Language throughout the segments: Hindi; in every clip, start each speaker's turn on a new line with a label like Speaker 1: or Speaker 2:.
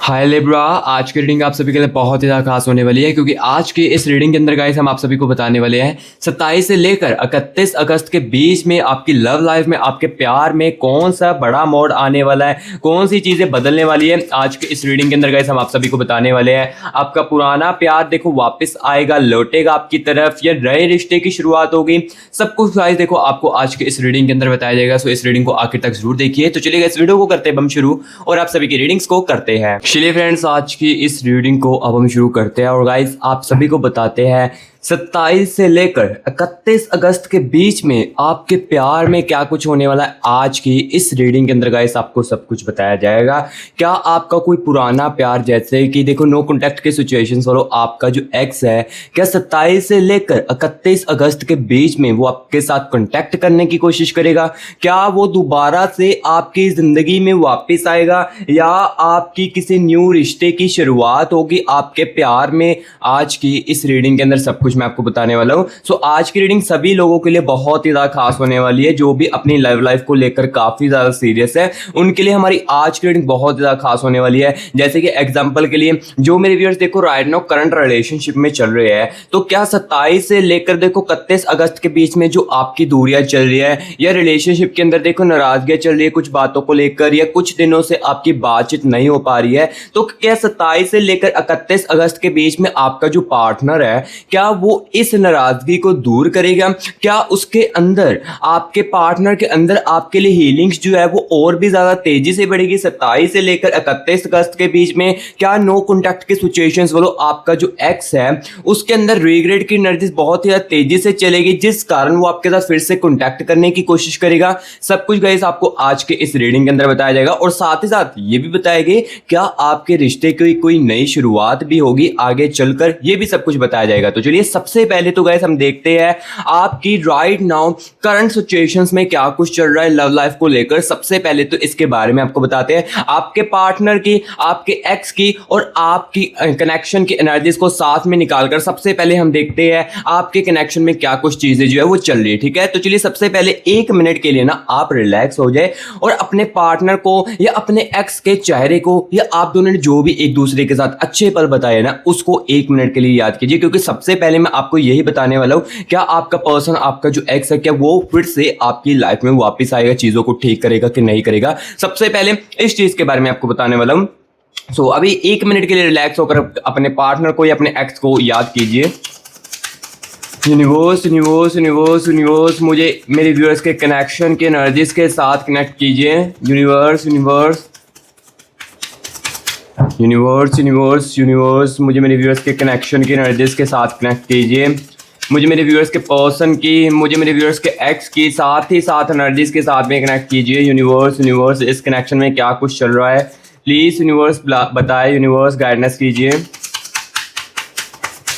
Speaker 1: हाय लिब्रा। आज की रीडिंग आप सभी के लिए बहुत ही ज़्यादा खास होने वाली है क्योंकि आज की इस रीडिंग के अंदर गाइस हम आप सभी को बताने वाले हैं 27 से लेकर 31 अगस्त के बीच में आपकी लव लाइफ में, आपके प्यार में कौन सा बड़ा मोड़ आने वाला है, कौन सी चीज़ें बदलने वाली है। आज की इस रीडिंग के अंदर गाइस हम आप सभी को बताने वाले हैं। आपका पुराना प्यार देखो वापस आएगा, लौटेगा आपकी तरफ, या नए रिश्ते की शुरुआत होगी। सब कुछ गाइस देखो आपको आज के इस रीडिंग के अंदर बताया जाएगा। सो इस रीडिंग को आखिर तक जरूर देखिए। तो चलिए इस वीडियो को करते हैं हम शुरू और आप सभी की रीडिंग्स को करते हैं। चलिए फ्रेंड्स, आज की इस रीडिंग को अब हम शुरू करते हैं और गाइस आप सभी को बताते हैं 27 से लेकर 31 अगस्त के बीच में आपके प्यार में क्या कुछ होने वाला है। आज की इस रीडिंग के अंदर गाइस आपको सब कुछ बताया जाएगा। क्या आपका कोई पुराना प्यार, जैसे कि देखो नो कॉन्टैक्ट के सिचुएशन वालों, आपका जो एक्स है, क्या 27 से लेकर 31 अगस्त के बीच में वो आपके साथ कॉन्टैक्ट करने की कोशिश करेगा? क्या वो दोबारा से आपकी जिंदगी में वापस आएगा या आपकी किसी न्यू रिश्ते की शुरुआत होगी आपके प्यार में? आज की इस रीडिंग के अंदर सब कुछ मैं आपको बताने वाला हूं। सो आज की रीडिंग सभी लोगों के लिए बहुत ही ज्यादा खास होने वाली है, जो भी अपनी लव लाइफ को लेकर काफी ज्यादा सीरियस है उनके लिए हमारी आज की रीडिंग बहुत ज्यादा खास होने वाली है। जैसे कि एग्जांपल के लिए जो मेरे व्यूअर्स देखो राइट नाउ करंट रिलेशनशिप में चल रहे हैं, तो क्या 27 से लेकर देखो 31 अगस्त के बीच में जो आपकी दूरियां चल रही है या रिलेशनशिप के अंदर देखो नाराजगियां चल रही है कुछ बातों को लेकर, या कुछ दिनों से आपकी बातचीत नहीं हो पा रही है, तो क्या 27 से लेकर 31 अगस्त के बीच में आपका जो पार्टनर है क्या वो इस नाराजगी को दूर करेगा? क्या उसके अंदर, आपके पार्टनर के अंदर आपके लिए हीलिंग्स जो है वो और भी ज्यादा तेजी से बढ़ेगी? 27 से लेकर 31 अगस्त के बीच में क्या नो कॉन्टैक्ट के सिचुएशंस वालों आपका जो एक्स है उसके अंदर रिग्रेट की एनर्जी बहुत ही ज्यादा तेजी से चलेगी, जिस कारण वो आपके साथ फिर से कॉन्टैक्ट करने की कोशिश करेगा? सब कुछ गाइस आपको आज के इस रीडिंग के अंदर बताया जाएगा और साथ ही साथ ये भी बताएंगे क्या आपके रिश्ते की कोई नई शुरुआत भी होगी आगे चलकर, ये भी सब कुछ बताया जाएगा। तो चलिए सबसे पहले तो गाइस हम देखते हैं आपकी राइट नाउ करंट सिचुएशंस में क्या कुछ चल रहा है लव लाइफ को लेकर। सबसे पहले तो इसके बारे में आपको बताते हैं, आपके पार्टनर की, आपके एक्स की और आपकी कनेक्शन की एनर्जीज को साथ में निकालकर सबसे पहले हम देखते हैं आपके कनेक्शन में क्या कुछ चीजें जो है वो चल रही है। ठीक है, तो चलिए सबसे पहले 1 मिनट के लिए ना आप रिलैक्स हो जाए और अपने पार्टनर को या अपने एक्स के चेहरे को या आप दोनों ने जो भी एक दूसरे के साथ अच्छे पल बताए ना उसको 1 मिनट के लिए याद कीजिए, क्योंकि सबसे पहले मैं आपको यही बताने वाला हूं क्या आपका पर्सन, आपका जो एक्स है, क्या वो फिर से आपकी लाइफ में वापस आएगा, चीजों को ठीक करेगा कि नहीं करेगा। सबसे पहले इस चीज के बारे में आपको बताने वाला हूं। सो अभी 1 मिनट के लिए रिलैक्स होकर अपने पार्टनर को या अपने एक्स को याद कीजिए। यूनिवर्स यूनिवर्स यूनिवर्स यूनिवर्स मुझे मेरे व्यूअर्स के कनेक्शन के एनर्जीज के साथ कनेक्ट कीजिए। Universe universe universe universe universe मुझे मेरे व्यूअर्स के कनेक्शन की एनर्जीज के साथ कनेक्ट कीजिए। मुझे मेरे व्यूअर्स के पर्सन की, मुझे मेरे व्यूअर्स के एक्स की, साथ ही साथ एनर्जीज के साथ में कनेक्ट कीजिए। यूनिवर्स यूनिवर्स इस कनेक्शन में क्या कुछ चल रहा है प्लीज यूनिवर्स बताए, यूनिवर्स गाइडेंस कीजिए।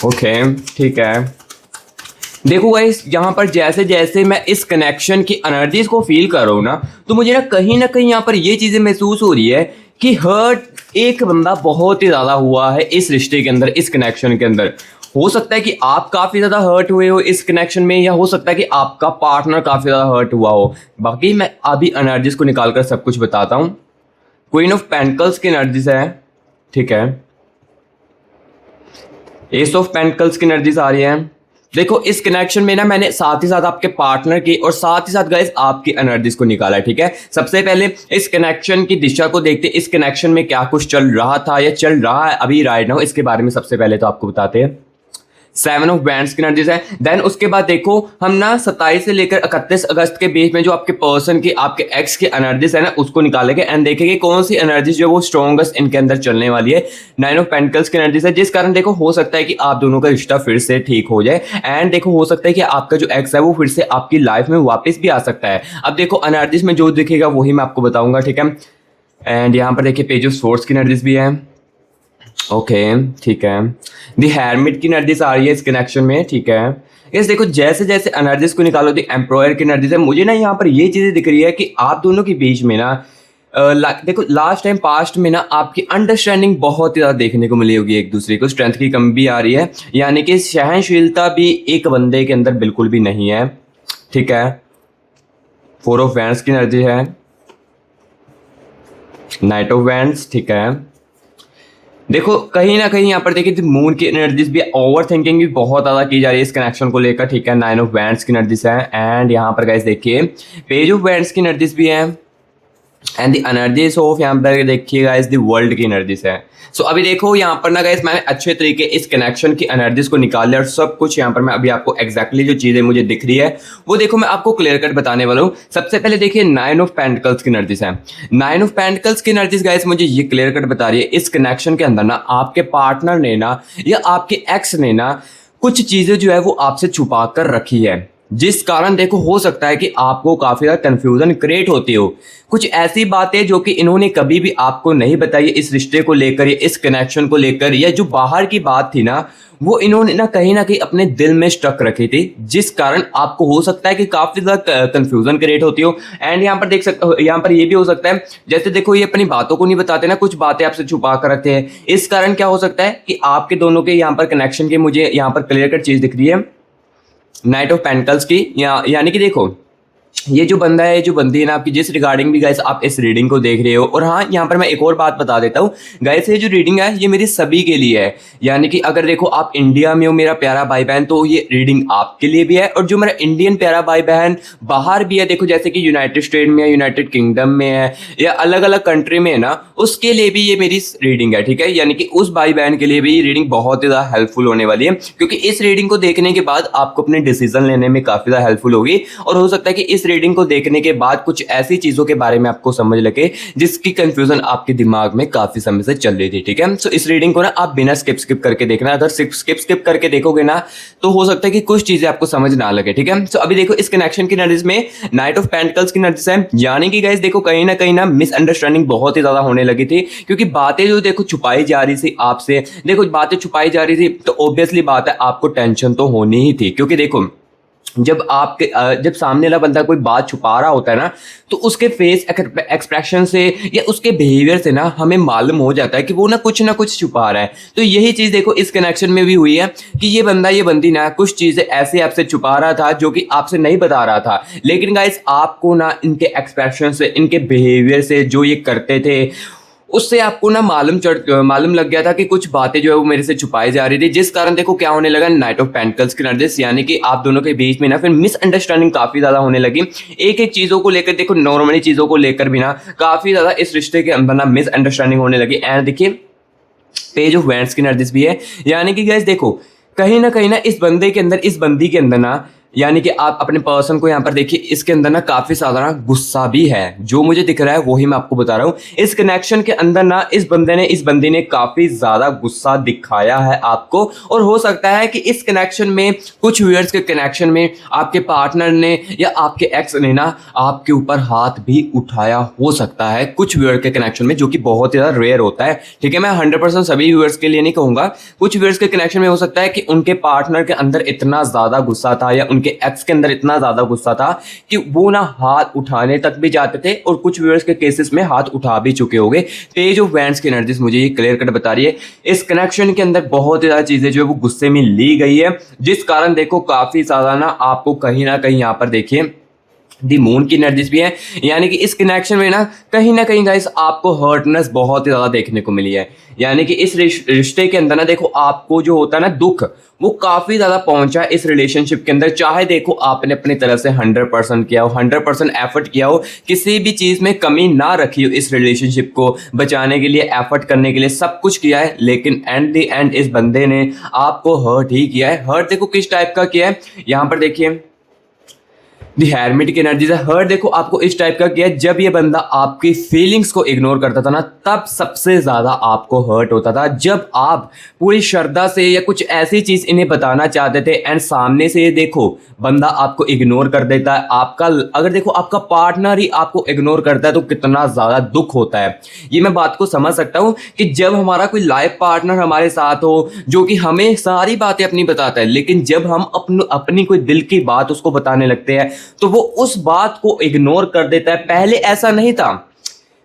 Speaker 1: ओके ठीक है, देखो गाइस यहाँ पर जैसे जैसे मैं इस कनेक्शन की एनर्जीज को फील कर रहा हूँ ना, तो मुझे ना कहीं यहाँ पर ये चीजें महसूस हो रही है कि हर्ट एक बंदा बहुत ही ज्यादा हुआ है इस रिश्ते के अंदर, इस कनेक्शन के अंदर। हो सकता है कि आप काफी ज्यादा हर्ट हुए हो इस कनेक्शन में, या हो सकता है कि आपका पार्टनर काफी ज्यादा हर्ट हुआ हो। बाकी मैं अभी एनर्जीज को निकालकर सब कुछ बताता हूँ। क्वीन ऑफ पेंटिकल्स की एनर्जीज है, ठीक है, एस ऑफ पेंटिकल्स की एनर्जीज आ रही है। देखो इस कनेक्शन में ना मैंने साथ ही साथ आपके पार्टनर की और साथ ही साथ गाइस आपकी एनर्जीज को निकाला है। ठीक है, सबसे पहले इस कनेक्शन की दिशा को देखते, इस कनेक्शन में क्या कुछ चल रहा था या चल रहा है अभी राइट नाउ, इसके बारे में सबसे पहले तो आपको बताते हैं। 7 ऑफ बैंड्स की एनर्जीज है। देन उसके बाद देखो हम ना 27 से लेकर 31 अगस्त के बीच में जो आपके पर्सन की, आपके एक्स की एनर्जीज है ना उसको निकालेंगे एंड देखेंगे कौन सी एनर्जीज जो वो स्ट्रॉन्गेस्ट इनके अंदर चलने वाली है। 9 ऑफ पेंटिकल्स की एनर्जीज है, जिस कारण देखो हो सकता है कि आप दोनों का रिश्ता फिर से ठीक हो जाए एंड देखो हो सकता है कि आपका जो एक्स है वो फिर से आपकी लाइफ में वापस भी आ सकता है। अब देखो एनर्जीज में जो दिखेगा वही मैं आपको बताऊंगा। ठीक है, एंड यहाँ पर देखिए पेज ऑफ सोर्स की एनर्जीज भी है। ओके ठीक है, दी हेरमिट की एनर्जीज आ रही है इस कनेक्शन में। ठीक है, इस देखो जैसे जैसे एनर्जीज को निकालो, दी एम्प्लॉयर की एनर्जीज है। मुझे ना यहाँ पर ये चीजें दिख रही है कि आप दोनों के बीच में ना देखो लास्ट टाइम पास्ट में ना आपकी अंडरस्टैंडिंग बहुत ही ज़्यादा देखने को मिली होगी एक दूसरे को, स्ट्रेंथ की कमी भी आ रही है, यानी कि सहनशीलता भी एक बंदे के अंदर बिल्कुल भी नहीं है। ठीक है, 4 ऑफ वैंड्स की एनर्जी है, नाइट ऑफ वैंड्स। ठीक है, देखो कहीं ना कहीं यहाँ पर देखिए मून की एनर्जीज भी, ओवर थिंकिंग भी बहुत ज़्यादा की जा रही है इस कनेक्शन को लेकर, ठीक है। 9 ऑफ वैंड्स की एनर्जीज है, एंड यहाँ पर गाइस देखिए पेज ऑफ वैंड्स की एनर्जीज भी है, एंड द एनर्जीज ऑफ यहाँ पर देखिए गाइस द वर्ल्ड की एनर्जीज है। सो अभी देखो यहाँ पर ना गाइस मैंने अच्छे तरीके इस कनेक्शन की एनर्जीज को निकाल लिया और सब कुछ यहाँ पर मैं अभी आपको एग्जैक्टली जो चीजें मुझे दिख रही है वो देखो मैं आपको क्लियर कट बताने वाला हूँ। सबसे पहले देखिए 9 ऑफ पेंटिकल्स की एनर्जीज है। 9 ऑफ पेंटिकल्स की एनर्जीज गाइस मुझे ये क्लियर कट बता रही है इस कनेक्शन के अंदर ना आपके पार्टनर ने ना या आपके एक्स ने ना कुछ चीजें जो है वो आपसे छुपा कर रखी है, जिस कारण देखो हो सकता है कि आपको काफी ज्यादा कंफ्यूजन क्रिएट होती हो। कुछ ऐसी बातें जो कि इन्होंने कभी भी आपको नहीं बताई इस रिश्ते को लेकर या इस कनेक्शन को लेकर, या जो बाहर की बात थी ना वो इन्होंने ना कहीं अपने दिल में स्टक रखी थी, जिस कारण आपको हो सकता है कि काफी ज्यादा कंफ्यूजन क्रिएट होती हो। एंड यहाँ पर देख सकते हो, यहाँ पर ये भी हो सकता है जैसे देखो ये अपनी बातों को नहीं बताते ना, कुछ बातें आपसे छुपा कर रखते हैं। इस कारण क्या हो सकता है कि आपके दोनों के यहाँ पर कनेक्शन की मुझे यहाँ पर क्लियर कट चीज दिख रही है नाइट ऑफ पेंटिकल्स की, यानी कि देखो ये जो बंदा है, जो बंदी है ना आपकी, जिस रिगार्डिंग भी गाइस आप इस रीडिंग को देख रहे हो। और हाँ यहाँ पर मैं एक और बात बता देता हूँ गाइस, ये जो रीडिंग है ये मेरी सभी के लिए है, यानी कि अगर देखो आप इंडिया में हो मेरा प्यारा भाई बहन तो ये रीडिंग आपके लिए भी है, और जो मेरा इंडियन प्यारा भाई बहन बाहर भी है, देखो जैसे कि यूनाइटेड स्टेट में है, यूनाइटेड किंगडम में है, या अलग अलग कंट्री में है ना, उसके लिए भी ये मेरी रीडिंग है, ठीक है। यानी कि उस भाई बहन के लिए भी ये रीडिंग बहुत ही ज़्यादा हेल्पफुल होने वाली है, क्योंकि इस रीडिंग को देखने के बाद आपको अपने डिसीजन लेने में काफ़ी ज़्यादा हेल्पफुल होगी। और हो सकता है कि इस रीडिंग को देखने के बाद कुछ ऐसी चीज़ों के बारे में आपको समझ लगे जिसकी कंफ्यूजन आपके दिमाग में काफ़ी समय से चल रही थी, ठीक है। सो इस रीडिंग को ना आप बिना स्किप करके देखना, अगर स्किप करके देखोगे ना तो हो सकता है कि कुछ चीज़ें आपको समझ ना लगे, ठीक है। सो अभी देखो इस कनेक्शन की एनर्जीज में नाइट ऑफ पेंटिकल्स की एनर्जीज है, यानी कि गाइस देखो कहीं ना मिसअंडरस्टैंडिंग बहुत ही ज़्यादा होने लगी थी, क्योंकि बातें जो देखो छुपाई जा रही थी आपसे, देखो बातें छुपाई जा रही थी तो ऑब्वियसली बात है आपको टेंशन तो होनी ही थी, क्योंकि देखो जब सामने वाला बंदा कोई बात छुपा रहा होता है ना तो उसके फेस एक्सप्रेशन से या उसके बिहेवियर से ना हमें मालूम हो जाता है कि वो ना कुछ छुपा रहा है। तो यही चीज़ देखो इस कनेक्शन में भी हुई है कि ये बंदा ये बंदी ना कुछ चीज़ें ऐसे आपसे छुपा रहा था जो कि आपसे नहीं बता रहा था, लेकिन गाइस आपको ना इनके एक्सप्रेशन से, इनके बिहेवियर से, जो ये करते थे उससे आपको ना मालूम लग गया था कि कुछ बातें जो है वो मेरे से छुपाई जा रही थी, जिस कारण देखो क्या होने लगा, नाइट ऑफ पेंटिकल्स की एनर्जीज, यानी कि आप दोनों के बीच में ना फिर मिसअंडरस्टैंडिंग काफी ज्यादा होने लगी। एक चीजों को लेकर देखो, नॉर्मली चीजों को लेकर भी ना काफी ज्यादा इस रिश्ते के अंदर ना मिसअंडरस्टैंडिंग होने लगी। एंड देखिए पेज ऑफ वैंड्स की एनर्जीज भी है, यानी कि गाइस देखो कहीं ना इस बंदे के अंदर, इस बंदी के अंदर ना, यानी कि आप अपने पर्सन को यहाँ पर देखिए इसके अंदर ना काफी सारा गुस्सा भी है, जो मुझे दिख रहा है वही मैं आपको बता रहा हूँ। इस कनेक्शन के अंदर ना इस बंदी ने काफी ज्यादा गुस्सा दिखाया है आपको, और हो सकता है कि इस कनेक्शन में, कुछ व्यूअर्स के कनेक्शन में आपके पार्टनर ने या आपके एक्स ने ना आपके ऊपर हाथ भी उठाया हो सकता है, कुछ व्यूअर के कनेक्शन में, जो कि बहुत ही ज्यादा रेयर होता है, ठीक है। मैं 100% सभी व्यूअर्स के लिए नहीं कहूंगा, कुछ व्यूअर्स के कनेक्शन में हो सकता है कि उनके पार्टनर के अंदर इतना ज्यादा गुस्सा था या उनके एक्स के अंदर इतना ज्यादा गुस्सा था कि वो ना हाथ उठाने तक भी जाते थे, और कुछ व्यूअर्स के केसेस में हाथ उठा भी चुके होंगे। पेज ऑफ वैंड्स की एनर्जीज मुझे ये क्लियर कट बता रही है इस कनेक्शन के अंदर बहुत ज्यादा चीजें जो है वो गुस्से में ली गई है, जिस कारण देखो काफी ज्यादा ना आपको कहीं ना कहीं यहाँ पर देखिए दी मून की एनर्जीज भी है, यानी कि इस कनेक्शन में ना कहीं गाइस आपको हर्टनेस बहुत ही ज्यादा देखने को मिली है। यानी कि इस रिश्ते के अंदर ना देखो आपको जो होता है ना दुख, वो काफी ज्यादा पहुंचा है इस रिलेशनशिप के अंदर, चाहे देखो आपने अपनी तरफ से 100% किया हो, 100% एफर्ट किया हो, किसी भी चीज में कमी ना रखी हो, इस रिलेशनशिप को बचाने के लिए, एफर्ट करने के लिए सब कुछ किया है, लेकिन एंड द एंड इस बंदे ने आपको हर्ट ही किया है। हर्ट देखो किस टाइप का किया है, यहाँ पर देखिए दी हेरमिट की एनर्जी है। हर्ट देखो आपको इस टाइप का किया, जब ये बंदा आपकी फीलिंग्स को इग्नोर करता था ना तब सबसे ज्यादा आपको हर्ट होता था, जब आप पूरी श्रद्धा से या कुछ ऐसी चीज इन्हें बताना चाहते थे एंड सामने से ये देखो बंदा आपको इग्नोर कर देता है। आपका अगर देखो आपका पार्टनर ही आपको इग्नोर करता है तो कितना ज्यादा दुख होता है। ये मैं बात को समझ सकता हूँ कि जब हमारा कोई लाइफ पार्टनर हमारे साथ हो जो कि हमें सारी बातें अपनी बताता है, लेकिन जब हम अपनी कोई दिल की बात उसको बताने लगते हैं तो वो उस बात को इग्नोर कर देता है। पहले ऐसा नहीं था,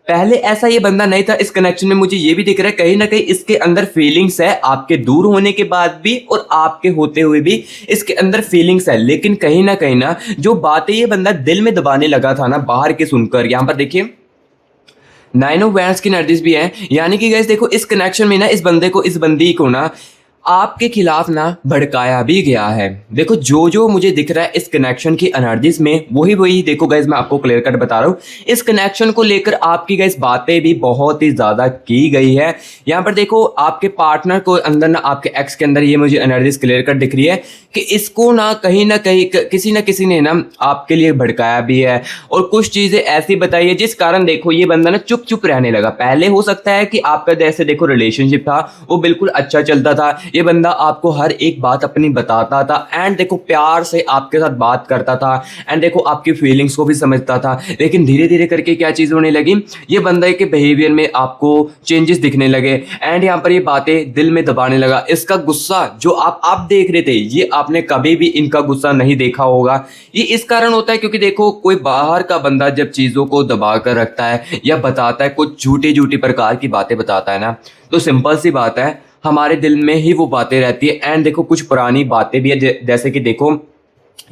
Speaker 1: पहले ऐसा ये बंदा नहीं था। इस कनेक्शन में मुझे ये भी दिख रहा है कहीं ना कहीं इसके अंदर फीलिंग्स है, आपके दूर होने के बाद भी और आपके होते हुए भी इसके अंदर फीलिंग्स है, लेकिन कहीं ना जो बातें ये बंदा दिल में दबाने लगा था ना बाहर के सुनकर, यहां पर देखिए 9 ऑफ वैंड्स की एनर्जीज भी है, यानी कि गाइस देखो इस कनेक्शन में ना इस बंदे को, इस बंदी को ना आपके खिलाफ ना भड़काया भी गया है। देखो जो जो मुझे दिख रहा है इस कनेक्शन की एनर्जीज में, वही वही देखो गाइस मैं आपको क्लियर कट बता रहा हूँ। इस कनेक्शन को लेकर आपकी गाइस बातें भी बहुत ही ज़्यादा की गई है। यहाँ पर देखो आपके पार्टनर को अंदर ना, आपके एक्स के अंदर ये मुझे एनर्जीज क्लियर कट दिख रही है कि इसको ना कहीं किसी ना किसी ने ना आपके लिए भड़काया भी है, और कुछ चीज़ें ऐसी बताई है जिस कारण देखो ये बंदा ना चुप चुप रहने लगा। पहले हो सकता है कि आपका जैसे देखो रिलेशनशिप था वो बिल्कुल अच्छा चलता था, ये बंदा आपको हर एक बात अपनी बताता था, एंड देखो प्यार से आपके साथ बात करता था, एंड देखो आपकी फीलिंग्स को भी समझता था। लेकिन धीरे धीरे करके क्या चीज़ होने लगी, ये बंदे के बिहेवियर में आपको चेंजेस दिखने लगे, एंड यहाँ पर ये बातें दिल में दबाने लगा। इसका गुस्सा जो आप देख रहे थे, ये आपने कभी भी इनका गुस्सा नहीं देखा होगा। ये इस कारण होता है क्योंकि देखो कोई बाहर का बंदा जब चीज़ों को दबा कर रखता है या बताता है, कुछ झूठी झूठी प्रकार की बातें बताता है ना, तो सिंपल सी बात है हमारे दिल में ही वो बातें रहती है। एंड देखो कुछ पुरानी बातें भी है, जैसे कि देखो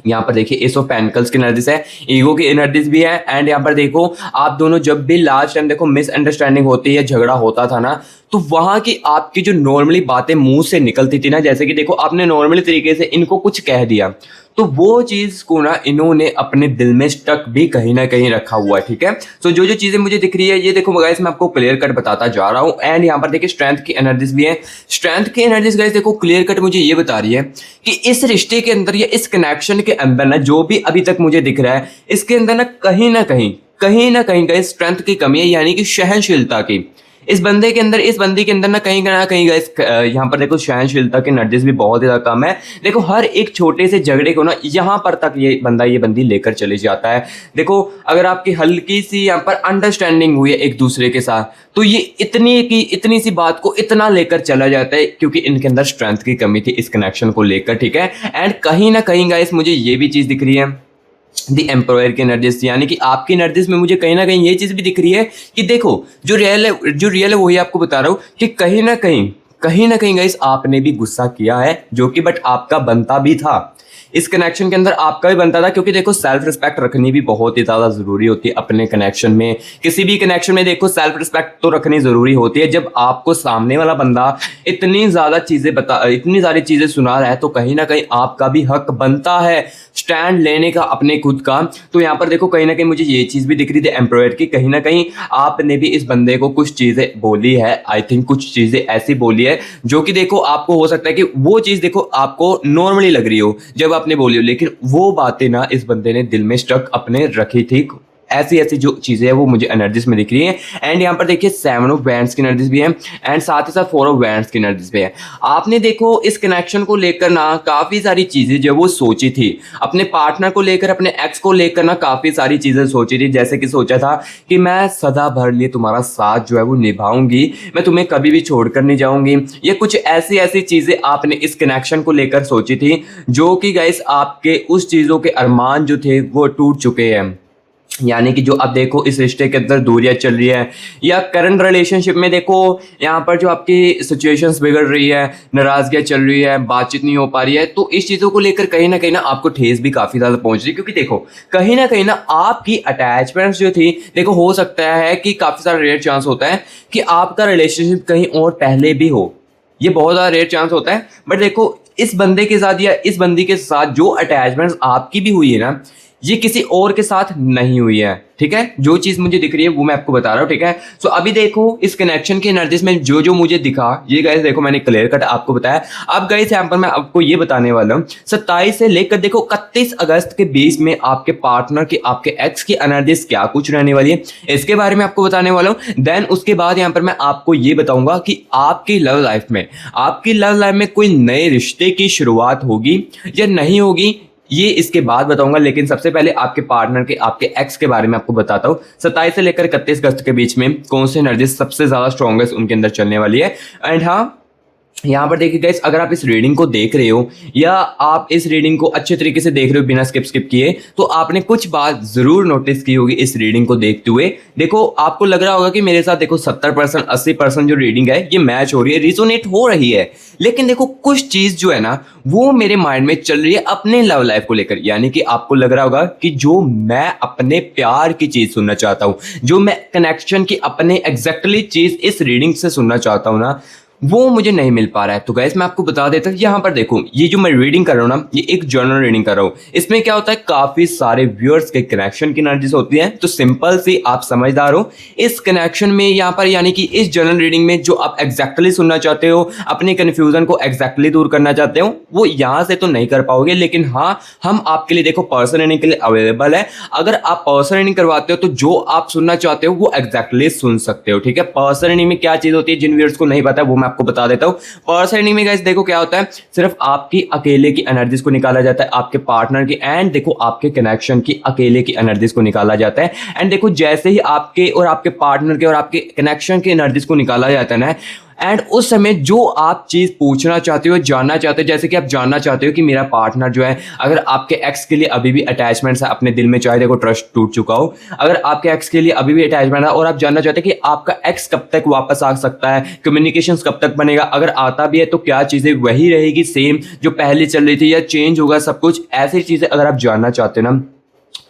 Speaker 1: यहाँ पर देखिए एस ऑफ पेंटिकल्स की एनर्जीज है, ईगो की एनर्जीज भी है, एंड यहाँ पर देखो आप दोनों जब भी लास्ट टाइम देखो मिसअंडरस्टैंडिंग होती है, झगड़ा होता था ना, तो वहाँ की आपकी जो नॉर्मली बातें मुंह से निकलती थी ना, जैसे कि देखो आपने नॉर्मली तरीके से इनको कुछ कह दिया, तो वो चीज़ को ना इन्होंने अपने दिल में स्टक भी कहीं ना कहीं रखा हुआ है। ठीक है, तो जो जो चीज़ें मुझे दिख रही है ये देखो गाइस मैं आपको क्लियर कट बताता जा रहा हूँ। एंड यहाँ पर देखिए स्ट्रेंथ की एनर्जीज भी है। स्ट्रेंथ की एनर्जीज गाइस देखो क्लियर कट मुझे ये बता रही है कि इस रिश्ते के अंदर या इस कनेक्शन के अंदर ना, जो भी अभी तक मुझे दिख रहा है, इसके अंदर ना कहीं ना कहीं गाइस स्ट्रेंथ की कमी है, यानी कि सहनशीलता की। इस बंदे के अंदर, इस बंदी के अंदर ना कहीं गाइस यहाँ पर देखो सहनशीलता की एनर्जीज भी बहुत ज़्यादा कम है। देखो हर एक छोटे से झगड़े को ना यहाँ पर तक ये बंदा ये बंदी लेकर चले जाता है। देखो अगर आपकी हल्की सी यहाँ पर अंडरस्टैंडिंग हुई है एक दूसरे के साथ, तो ये इतनी सी बात को इतना लेकर चला जाता है क्योंकि इनके अंदर स्ट्रेंथ की कमी थी इस कनेक्शन को लेकर। ठीक है, एंड कहीं ना कहीं गाइस मुझे ये भी चीज़ दिख रही है दी एम्प्लॉयर की एनर्जीज, यानी कि आपकी एनर्जीज में मुझे कहीं ना कहीं ये चीज़ भी दिख रही है कि देखो जो रियल है वही आपको बता रहा हूँ कि कहीं ना कहीं गाइस आपने भी गुस्सा किया है, जो कि बट आपका बनता भी था। इस कनेक्शन के अंदर आपका भी बनता था, क्योंकि देखो सेल्फ रिस्पेक्ट रखनी भी बहुत ही ज़्यादा ज़रूरी होती है अपने कनेक्शन में। किसी भी कनेक्शन में देखो सेल्फ रिस्पेक्ट तो रखनी ज़रूरी होती है। जब आपको सामने वाला बंदा इतनी सारी चीज़ें सुना रहा है, तो कहीं ना कहीं आपका भी हक बनता है स्टैंड लेने का अपने खुद का। तो यहाँ पर देखो कहीं ना कहीं मुझे ये चीज़ भी दिख रही थी एम्प्लॉयर की, कहीं ना कहीं आपने भी इस बंदे को कुछ चीज़ें बोली है, आई थिंक कुछ चीज़ें ऐसी बोली है जो कि देखो आपको हो सकता है कि वो चीज़ देखो आपको नॉर्मली लग रही हो जब आपने बोली हो, लेकिन वो बातें ना इस बंदे ने दिल में स्टक अपने रखी थी। ऐसी जो चीज़ें हैं वो मुझे एनर्जीज में दिख रही है। एंड यहाँ पर देखिए 7 ऑफ वैंड्स की एनर्जीज भी है, एंड साथ ही साथ 4 ऑफ वैंड्स की एनर्जीज भी है। आपने देखो इस कनेक्शन को लेकर ना काफ़ी सारी चीज़ें जो वो सोची थी, अपने पार्टनर को लेकर, अपने एक्स को लेकर ना काफ़ी सारी चीज़ें सोची थी। जैसे कि सोचा था कि मैं सदा भर लिए तुम्हारा साथ जो है वो निभाऊंगी, मैं तुम्हें कभी भी छोड़कर नहीं जाऊंगी। ये कुछ ऐसी चीज़ें आपने इस कनेक्शन को लेकर सोची थी, जो कि गाइस आपके उस चीज़ों के अरमान जो थे वो टूट चुके हैं। यानी कि जो अब देखो इस रिश्ते के अंदर दूरियां चल रही है, या करंट रिलेशनशिप में देखो यहाँ पर जो आपकी सिचुएशंस बिगड़ रही है, नाराजगियाँ चल रही है, बातचीत नहीं हो पा रही है, तो इस चीज़ों को लेकर कहीं ना आपको ठेस भी काफ़ी ज़्यादा पहुंच रही है। क्योंकि देखो कहीं ना आपकी अटैचमेंट्स जो थी, देखो हो सकता है कि काफ़ी सारा रेयर चांस होता है कि आपका रिलेशनशिप कहीं और पहले भी हो, ये बहुत ज़्यादा रेयर चांस होता है। बट देखो इस बंदे के साथ या इस बंदी के साथ जो अटैचमेंट्स आपकी भी हुई है ना, ये किसी और के साथ नहीं हुई है। ठीक है, जो चीज़ मुझे दिख रही है वो मैं आपको बता रहा हूँ। ठीक है, सो अभी देखो इस कनेक्शन की एनर्जीज में जो जो मुझे दिखा, ये गाइस देखो मैंने क्लियर कट आपको बताया। अब गाइस यहाँ पर मैं आपको ये बताने वाला हूँ 27 से लेकर देखो 31 अगस्त के बीच में आपके पार्टनर की, आपके एक्स की एनर्जीज क्या कुछ रहने वाली है, इसके बारे में आपको बताने वाला हूँ। देन उसके बाद यहाँ पर मैं आपको ये बताऊंगा कि आपकी लव लाइफ में कोई नए रिश्ते की शुरुआत होगी या नहीं होगी, ये इसके बाद बताऊंगा। लेकिन सबसे पहले आपके पार्टनर के, आपके एक्स के बारे में आपको बताता हूँ 27 से लेकर 31 अगस्त के बीच में कौन सी एनर्जी सबसे ज़्यादा स्ट्रॉन्गेस्ट उनके अंदर चलने वाली है। एंड हाँ, यहाँ पर देखिए गाइस, अगर आप इस रीडिंग को देख रहे हो या आप इस रीडिंग को अच्छे तरीके से देख रहे हो बिना स्किप किए, तो आपने कुछ बात जरूर नोटिस की होगी इस रीडिंग को देखते हुए। देखो, आपको लग रहा होगा कि मेरे साथ देखो 70% 80% जो रीडिंग है ये मैच हो रही है, रिजोनेट हो रही है। लेकिन देखो, कुछ चीज जो है ना वो मेरे माइंड में चल रही है अपने लव लाइफ को लेकर। यानी कि आपको लग रहा होगा कि जो मैं अपने प्यार की चीज सुनना चाहता हूँ, जो मैं कनेक्शन की अपने एग्जैक्टली चीज इस रीडिंग से सुनना चाहता हूँ ना, वो मुझे नहीं मिल पा रहा है। तो गाइस, मैं आपको बता देता हूँ, यहाँ पर देखो, ये जो मैं रीडिंग कर रहा हूँ ना, ये एक जर्नल रीडिंग कर रहा हूँ। इसमें क्या होता है, काफी सारे व्यूअर्स के कनेक्शन की एनर्जीज होती है। तो सिंपल सी, आप समझदार हो इस कनेक्शन में यहाँ पर, यानी कि इस जर्नल रीडिंग में जो आप एग्जैक्टली सुनना चाहते हो, अपने कन्फ्यूजन को एग्जैक्टली दूर करना चाहते हो, वो यहाँ से तो नहीं कर पाओगे। लेकिन हाँ, हम आपके लिए देखो पर्सन रीडिंग के लिए अवेलेबल है। अगर आप पर्सन रीडिंग करवाते हो तो जो आप सुनना चाहते हो वो एग्जैक्टली सुन सकते हो। ठीक है, पर्सन रीडिंग में क्या चीज होती है, जिन व्यूअर्स को नहीं पता वो मैं आपको बता देता हूं। पर्सन रीडिंग में गाइस देखो क्या होता है, सिर्फ आपकी अकेले की एनर्जीज को निकाला जाता है, आपके पार्टनर की एंड देखो आपके कनेक्शन की अकेले की एनर्जीज को निकाला जाता है। एंड देखो, जैसे ही आपके और आपके पार्टनर के और आपके कनेक्शन की एनर्जीज को निकाला जाता है ना, एंड उस समय जो आप चीज पूछना चाहते हो, जानना चाहते हो, जैसे कि आप जानना चाहते हो कि मेरा पार्टनर जो है, अगर आपके एक्स के लिए अभी भी अटैचमेंट्स है अपने दिल में, चाहे देखो ट्रस्ट टूट चुका हो, अगर आपके एक्स के लिए अभी भी अटैचमेंट है और आप जानना चाहते हैं कि आपका एक्स कब तक वापस आ सकता है, कम्युनिकेशन कब तक बनेगा, अगर आता भी है तो क्या चीजें वही रहेगी सेम जो पहले चल रही थी या चेंज होगा सब कुछ, ऐसी चीजें अगर आप जानना चाहते हो ना,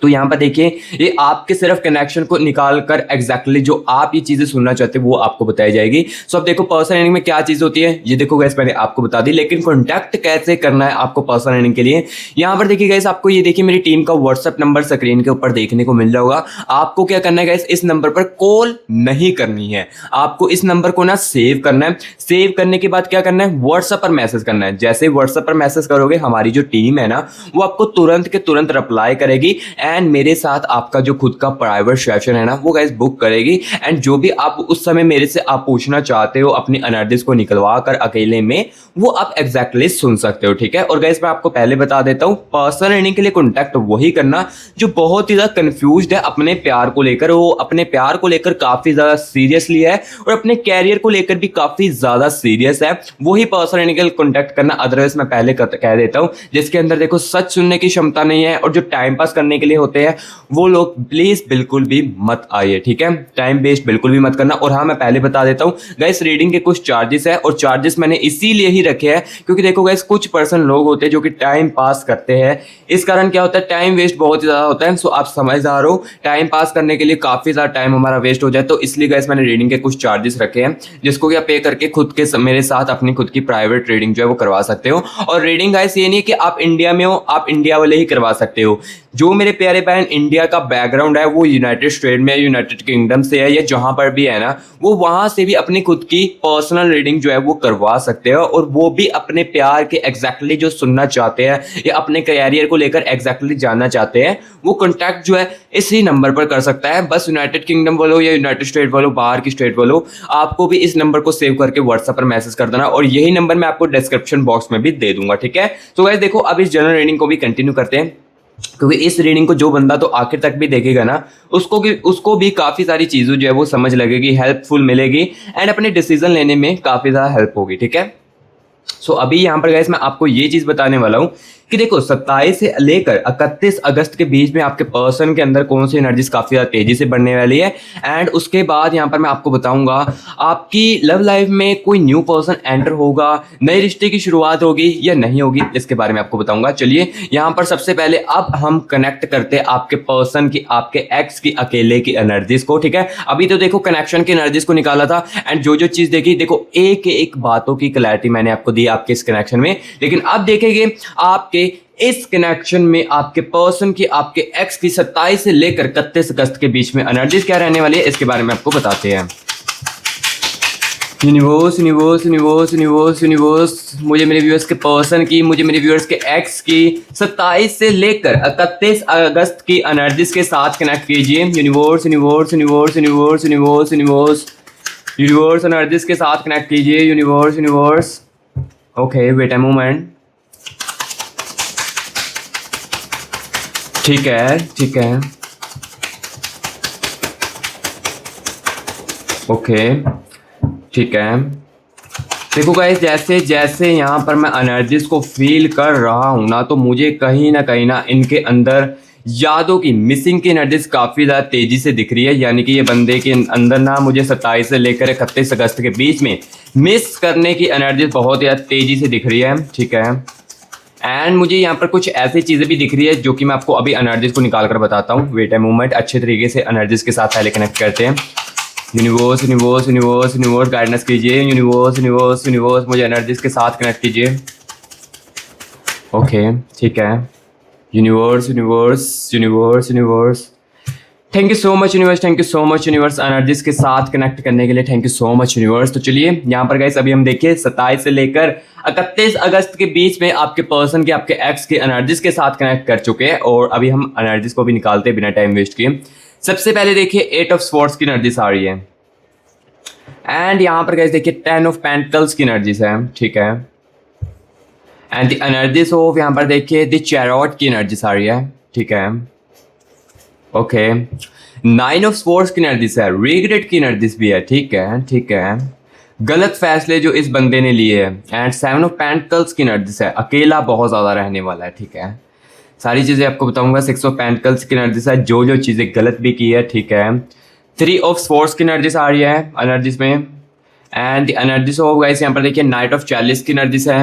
Speaker 1: तो यहाँ पर देखिए, ये आपके सिर्फ कनेक्शन को निकाल कर एग्जैक्टली जो आप ये चीजें सुनना चाहते हैं वो आपको बताई जाएगी। सो अब देखो, पर्सन रीडिंग में क्या चीज होती है ये देखो गाइस, मैंने आपको बता दी। लेकिन कॉन्टैक्ट कैसे करना है आपको पर्सन रीडिंग के लिए, यहाँ पर देखिए गाइस, आपको ये देखिए मेरी टीम का व्हाट्सएप नंबर स्क्रीन के ऊपर देखने को मिल रहा होगा। आपको क्या करना है गाइस, इस नंबर पर कॉल नहीं करनी है, आपको इस नंबर को ना सेव करना है। सेव करने के बाद क्या करना है, व्हाट्सएप पर मैसेज करना है। जैसे व्हाट्सएप पर मैसेज करोगे, हमारी जो टीम है ना वो आपको तुरंत के तुरंत रिप्लाई करेगी एंड मेरे साथ आपका जो खुद का प्राइवेट सेशन है ना वो गाइस बुक करेगी। एंड जो भी आप उस समय मेरे से आप पूछना चाहते हो अपनी एनर्जीज को निकलवा कर अकेले में, वो आप एग्जैक्टली सुन सकते हो। ठीक है, और गाइस मैं आपको पहले बता देता हूँ, पर्सन रीडिंग के लिए कॉन्टैक्ट वही करना जो बहुत ही ज्यादा कंफ्यूज्ड है अपने प्यार को लेकर, वो अपने प्यार को लेकर काफी ज्यादा सीरियसली है और अपने कैरियर को लेकर भी काफी ज्यादा सीरियस है, वही पर्सन रीडिंग के लिए कॉन्टैक्ट करना। अदरवाइज मैं पहले कह देता हूँ, जिसके अंदर देखो सच सुनने की क्षमता नहीं है और जो टाइम पास करने के लिए होते हैं, वो लोग प्लीज बिल्कुल भी मत आइए। ठीक है, टाइम वेस्ट बिल्कुल भी मत करना। और हाँ, मैं पहले बता देता हूँ गाइस, रीडिंग के कुछ चार्जेस है और चार्जेस मैंने इसीलिए ही रखे हैं क्योंकि देखो गाइस, कुछ पर्सन लोग होते हैं जो कि टाइम पास करते हैं, इस कारण क्या होता है, टाइम वेस्ट बहुत ही ज्यादा होता है। सो आप समझदार हो, टाइम पास करने के लिए काफी ज्यादा टाइम हमारा वेस्ट हो जाए, तो इसलिए गाइस मैंने रीडिंग के कुछ चार्जेस रखे हैं जिसको कि आप पे करके खुद के मेरे साथ अपनी खुद की प्राइवेट रीडिंग जो है वो करवा सकते हो। और रीडिंग गाइस ये नहीं है कि आप इंडिया में हो, आप इंडिया वाले ही करवा सकते हो। जो मेरे प्यारे बहन इंडिया का बैकग्राउंड है, वो यूनाइटेड स्टेट में, यूनाइटेड किंगडम से है या जहां पर भी है ना, वो वहां से भी अपनी खुद की पर्सनल रीडिंग जो है वो करवा सकते हो। और वो भी अपने प्यार के एग्जैक्टली जो सुनना चाहते हैं या अपने कैरियर को लेकर एग्जैक्टली जानना चाहते हैं, वो कॉन्टैक्ट जो है इसी नंबर पर कर सकता है। बस यूनाइटेड किंगडम वालों या यूनाइटेड स्टेट वालों, बाहर की स्टेट वालों, आपको भी इस नंबर को सेव करके व्हाट्सएप पर मैसेज कर देना और यही नंबर मैं आपको डिस्क्रिप्शन बॉक्स में भी दे दूंगा। ठीक है, तो गाइस देखो, अब इस जनरल रीडिंग को भी कंटिन्यू करते हैं क्योंकि इस रीडिंग को जो बंदा तो आखिर तक भी देखेगा ना, उसको भी काफी सारी चीजें जो है वो समझ लगेगी, हेल्पफुल मिलेगी एंड अपने डिसीजन लेने में काफी ज्यादा हेल्प होगी। ठीक है, सो अभी यहाँ पर गाइस मैं आपको ये चीज बताने वाला हूँ कि देखो 27 से लेकर 31 अगस्त के बीच में आपके पर्सन के अंदर कौन सी एनर्जीज काफी ज्यादा तेजी से बढ़ने वाली है। एंड उसके बाद यहाँ पर मैं आपको बताऊंगा आपकी लव लाइफ में कोई न्यू पर्सन एंटर होगा, नए रिश्ते की शुरुआत होगी या नहीं होगी, इसके बारे में आपको बताऊंगा। चलिए यहाँ पर सबसे पहले अब हम कनेक्ट करते हैं आपके पर्सन की, आपके एक्स की अकेले की एनर्जीज को। ठीक है, अभी तो देखो कनेक्शन की एनर्जीज को निकाला था एंड जो जो चीज देखी, देखो एक एक बातों की क्लैरिटी मैंने आपको दी आपके इस कनेक्शन में। लेकिन अब देखेंगे आपके इस कनेक्शन में आपके पर्सन की, आपके एक्स की 27 से लेकर 31 अगस्त के बीच में एनर्जीज क्या रहने वाली है, इसके बारे में आपको बताते हैं। Universe universe universe universe universe मुझे मेरे व्यूअर्स के पर्सन की, मुझे मेरे व्यूअर्स के एक्स की 27 से लेकर 31 अगस्त की एनर्जीज के साथ कनेक्ट कीजिए। Universe universe universe universe universe universe universe energies के साथ कनेक्ट कीजिए। Universe universe, okay wait a moment. ठीक है, ठीक है, ओके, ठीक है, देखो गाइस, जैसे जैसे यहाँ पर मैं एनर्जीज को फील कर रहा हूँ ना, तो मुझे कहीं ना इनके अंदर यादों की, मिसिंग की एनर्जीज काफ़ी ज़्यादा तेज़ी से दिख रही है। यानी कि ये बंदे के अंदर ना मुझे 27 से लेकर 31 अगस्त के बीच में मिस करने की एनर्जीज बहुत ज़्यादा तेज़ी से दिख रही है। ठीक है, एंड मुझे यहाँ पर कुछ ऐसी चीज़ें भी दिख रही है जो कि मैं आपको अभी एनर्जीज को निकाल कर बताता हूँ। वेट ए मोमेंट, अच्छे तरीके से एनर्जीज के साथ पहले कनेक्ट करते हैं। Universe universe universe universe guidance कीजिए। यूनिवर्स यूनिवर्स यूनिवर्स मुझे एनर्जीज के साथ कनेक्ट कीजिए। ओके, ठीक है। Universe universe universe universe, thank you so much universe, thank you so much universe energies के साथ कनेक्ट करने के लिए। Thank you so much universe. तो चलिए यहाँ पर गाइस, अभी हम देखिए 27 से लेकर 31 अगस्त के बीच में आपके पर्सन के, आपके एक्स के एनर्जीज के साथ कनेक्ट कर चुके हैं, और अभी हम एनर्जीज को भी निकालते हैं बिना टाइम वेस्ट किए। सबसे पहले देखिए 8 ऑफ स्वॉर्ड्स की एनर्जीज आ रही है, एंड यहाँ पर गाइस देखिए 10 ऑफ पेंटकल्स की एनर्जीज है। ठीक है, एंड द एनर्जीज ऑफ, यहाँ पर देखिए द चैरोट की एनर्जीज आ रही है। ठीक है, ओके। 9 ऑफ स्वॉर्ड्स की एनर्जीज है, रिग्रेट की एनर्जीज भी है। ठीक है, ठीक है, गलत फैसले जो इस बंदे ने लिए हैं। एंड 7 ऑफ पेंटकल्स की एनर्जीज है, अकेला बहुत ज़्यादा रहने वाला है। ठीक है, सारी चीज़ें आपको बताऊंगा। 6 ऑफ पेंटकल्स की एनर्जीज है, जो जो चीज़ें गलत भी की है। ठीक है, 3 ऑफ स्वॉर्ड्स की एनर्जीज आ रही है एनर्जीज में, and the energies of guys यहाँ पर देखिए नाइट ऑफ चैलिस की एनर्जीज है,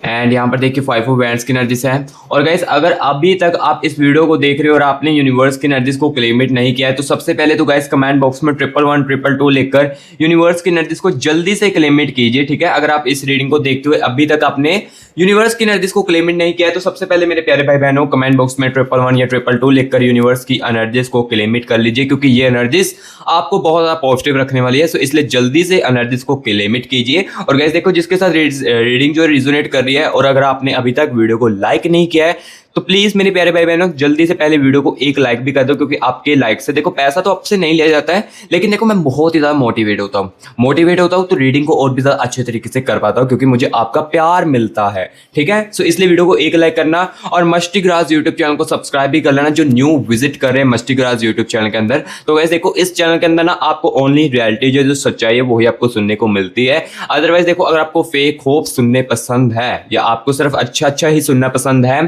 Speaker 1: एंड यहाँ पर देखिए 5 ऑफ वैंड्स की एनर्जीज है। और गाइस, अगर अभी तक आप इस वीडियो को देख रहे हो और आपने यूनिवर्स की एनर्जीज को क्लेमिट नहीं किया है, तो सबसे पहले तो गाइस कमेंट बॉक्स में 111 222 लिखकर यूनिवर्स की एनर्जीज को जल्दी से क्लेमिट कीजिए। ठीक है, अगर आप इस रीडिंग को देखते हुए अभी तक आपने यूनिवर्स की एनर्जीज को क्लेमिट नहीं किया है, तो सबसे पहले मेरे प्यारे भाई बहनों, कमेंट बॉक्स में 111 या 222 लिखकर यूनिवर्स की एनर्जीज को क्लेमिट कर लीजिए, क्योंकि ये एनर्जीज आपको बहुत ज़्यादा पॉजिटिव रखने वाली है। सो इसलिए जल्दी से एनर्जीज को क्लेमिट कीजिए। और गाइस देखो, जिसके साथ रीडिंग जो है रिजोनेट कर रही है, और अगर आपने अभी तक वीडियो को लाइक नहीं किया है, तो प्लीज मेरे प्यारे भाई बहनों जल्दी से पहले वीडियो को एक लाइक भी कर दो, क्योंकि आपके लाइक से देखो पैसा तो आपसे नहीं लिया जाता है, लेकिन देखो मैं बहुत ही ज्यादा मोटिवेट होता हूँ तो रीडिंग को और भी ज्यादा अच्छे तरीके से कर पाता हूँ, क्योंकि मुझे आपका प्यार मिलता है। ठीक है, सो इसलिए वीडियो को एक लाइक करना, और मस्टी ग्रास यूट्यूब चैनल को सब्सक्राइब भी कर लेना, जो न्यू विजिट कर रहे हैं मस्टी ग्रास यूट्यूब चैनल के अंदर। तो वैसे देखो, इस चैनल के अंदर ना आपको ओनली रियलिटी जो सच्चाई है वही आपको सुनने को मिलती है। अदरवाइज देखो, अगर आपको फेक होप सुनने पसंद है, या आपको सिर्फ अच्छा ही सुनना पसंद है,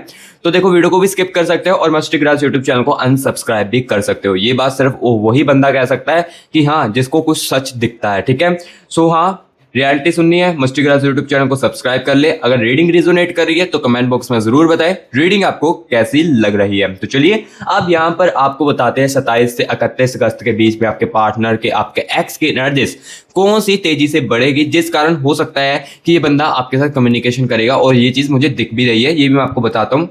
Speaker 1: तो देखो वीडियो को भी स्किप कर सकते हो, और मस्टी ग्रास यूट्यूब चैनल को अनसब्सक्राइब भी कर सकते हो। ये बात सिर्फ वही बंदा कह सकता है कि हाँ, जिसको कुछ सच दिखता है। ठीक है, सो हाँ, रियलिटी सुननी है, मस्टी ग्रास यूट्यूब चैनल को सब्सक्राइब कर ले। अगर रीडिंग रिजोनेट कर रही है तो कमेंट बॉक्स में जरूर बताएं रीडिंग आपको कैसी लग रही है। तो चलिए अब यहाँ पर आपको बताते हैं 27 से 31 अगस्त के बीच में आपके पार्टनर के, आपके एक्स की एनर्जीज कौन सी तेजी से बढ़ेगी, जिस कारण हो सकता है कि ये बंदा आपके साथ कम्युनिकेशन करेगा। और ये चीज मुझे दिख भी रही है, ये भी मैं आपको बताता हूँ।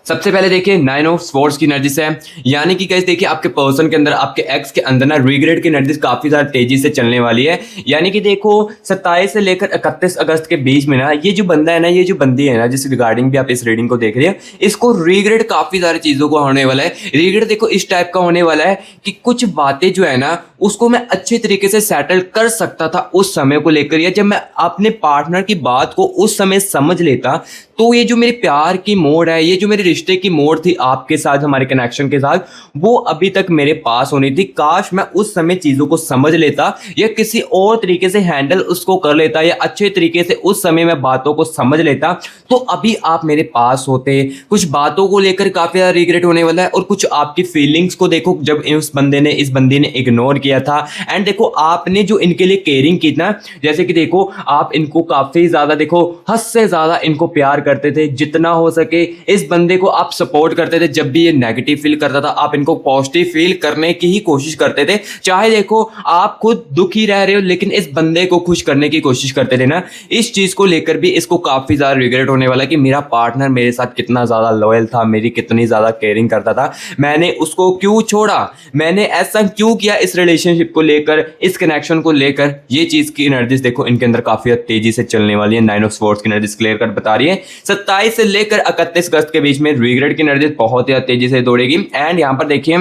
Speaker 1: सबसे पहले देखिए 9 ऑफ स्वॉर्ड्स की एनर्जीज है, यानी कि गाइस देखिए आपके पर्सन के अंदर, आपके एक्स के अंदर ना रिग्रेट की एनर्जीज काफी ज्यादा तेजी से चलने वाली है। यानी कि देखो 27 से लेकर 31 अगस्त के बीच में ना, ये जो बंदा है ना, ये जो बंदी है ना, जिस रिगार्डिंग भी आप इस रीडिंग को देख रहे हैं, इसको रिग्रेट काफी सारी चीजों को होने वाला है। रिग्रेट देखो इस टाइप का होने वाला है कि कुछ बातें जो है ना, उसको मैं अच्छे तरीके से सेटल कर सकता था उस समय को लेकर, या जब मैं अपने पार्टनर की बात को उस समय समझ लेता, तो ये जो मेरे प्यार की मोड़ है, ये जो मेरे रिश्ते की मोड़ थी आपके साथ, हमारे कनेक्शन के साथ, वो अभी तक मेरे पास होनी थी। काश मैं उस समय चीजों को समझ लेता, या किसी और तरीके से हैंडल उसको कर लेता, या अच्छे तरीके से उस समय मैं बातों को समझ लेता, तो अभी आप मेरे पास होते। कुछ बातों को लेकर काफी ज्यादा रिग्रेट होने वाला है, और कुछ आपकी फीलिंग्स को देखो, जब इस बंदी ने इग्नोर किया था, एंड देखो आपने जो इनके लिए केयरिंग की ना, जैसे कि देखो आप इनको काफी ज्यादा, देखो हद से ज्यादा इनको प्यार करते थे, जितना हो सके इस बंदे को आप सपोर्ट करते थे। जब भी ये नेगेटिव फील करता था, आप इनको पॉजिटिव फील करने की ही कोशिश करते थे। चाहे देखो आप खुद दुखी रह रहे हो, लेकिन इस बंदे को खुश करने की कोशिश करते थे ना। इस चीज को लेकर भी इसको काफी ज्यादा रिग्रेट होने वाला कि मेरा पार्टनर मेरे साथ कितना ज्यादा लॉयल था, मेरी कितनी ज्यादा केयरिंग करता था, मैंने उसको क्यों छोड़ा, मैंने ऐसा क्यों किया इस रिलेशनशिप को लेकर, इस कनेक्शन को लेकर। ये चीज की एनर्जीज देखो इनके अंदर काफी तेजी से चलने वाली है। 9 ऑफ स्वॉर्ड्स की एनर्जीज क्लियर कर बता रही है 27 से लेकर 31 अगस्त के बीच में रिग्रेट की एनर्जी बहुत ही तेजी से दौड़ेगी। एंड यहां पर देखिए